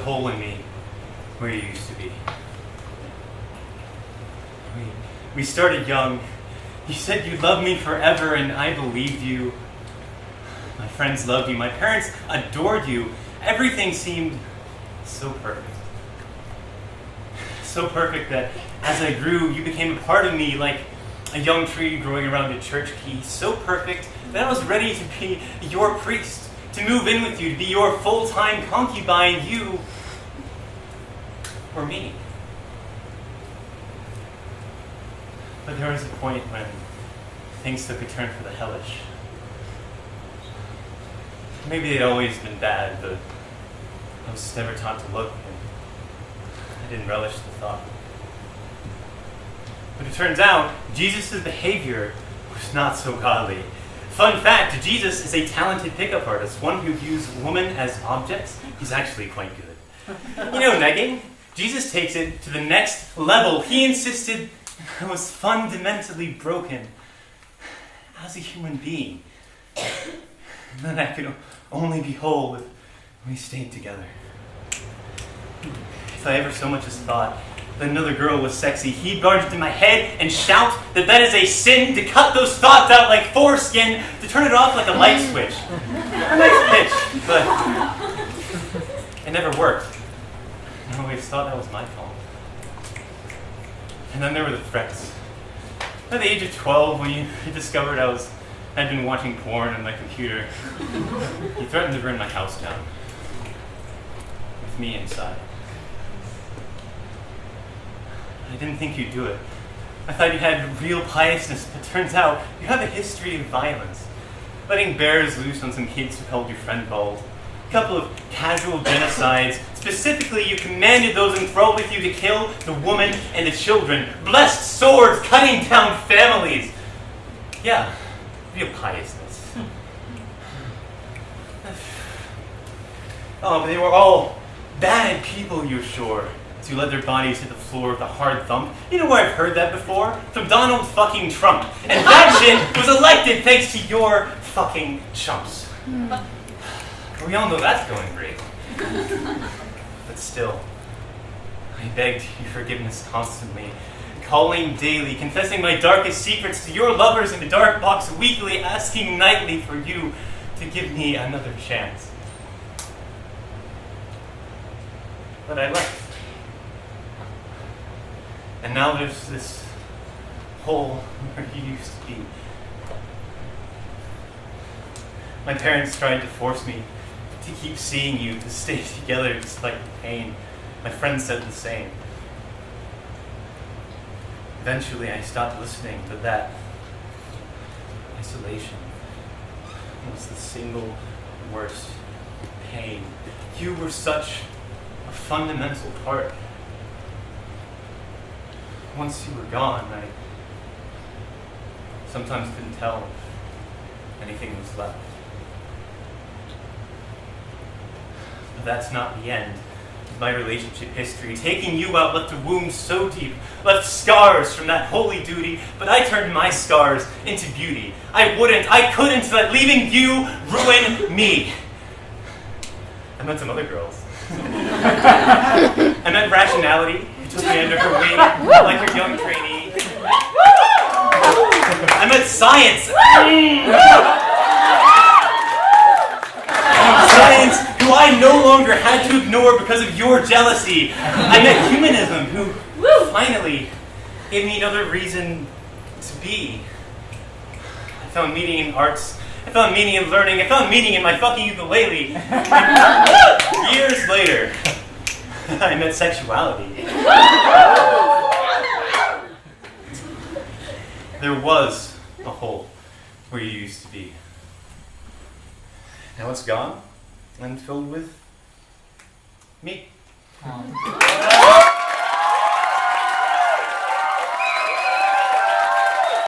hole in me where you used to be. We started young. You said you'd love me forever, and I believed you. My friends loved you. My parents adored you. Everything seemed so perfect. So perfect that as I grew, you became a part of me like a young tree growing around a church key. So perfect that I was ready to be your priest, to move in with you, to be your full-time concubine. You were me. But there was a point when things took a turn for the hellish. Maybe they'd always been bad, but I was never taught to look, and I didn't relish the thought. But it turns out, Jesus' behavior was not so godly. Fun fact, Jesus is a talented pickup artist, one who views women as objects. He's actually quite good. You know, negging? Jesus takes it to the next level. He insisted I was fundamentally broken as a human being. And that I could only be whole if we stayed together. If I ever so much as thought that another girl was sexy, he'd barge into my head and shout that that is a sin, to cut those thoughts out like foreskin, to turn it off like a light switch. A nice pitch, but it never worked. I always thought that was my fault. And then there were the threats. At the age of 12, when you discovered I'd been watching porn on my computer, you threatened to burn my house down, with me inside. I didn't think you'd do it. I thought you had real piousness, but turns out you have a history of violence. Letting bears loose on some kids who held your friend bald. A couple of casual genocides. Specifically, you commanded those enthralled with you to kill the woman and the children. Blessed swords cutting down families. Yeah, real piousness. Oh, but they were all bad people, you're sure. To let their bodies hit the floor with a hard thump. You know where I've heard that before? From Donald fucking Trump. And that shit was elected thanks to your fucking chumps. We all know that's going great. But still, I begged your forgiveness constantly, calling daily, confessing my darkest secrets to your lovers in the dark box weekly, asking nightly for you to give me another chance. But I left. And now there's this hole where you used to be. My parents tried to force me to keep seeing you, to stay together despite the pain. My friends said the same. Eventually I stopped listening, but that isolation was the single worst pain. You were such a fundamental part. Once you were gone, I sometimes couldn't tell if anything was left. But that's not the end of my relationship history. Taking you out left a wound so deep, left scars from that holy duty, but I turned my scars into beauty. I couldn't let leaving you ruin me. I met some other girls. I met rationality. Took me under her wing like her young trainee. I met science. Science, who I no longer had to ignore because of your jealousy. I met humanism, who finally gave me another reason to be. I found meaning in arts. I found meaning in learning. I found meaning in my fucking ukulele. Years later, I met sexuality. There was a hole where you used to be. Now it's gone and filled with me.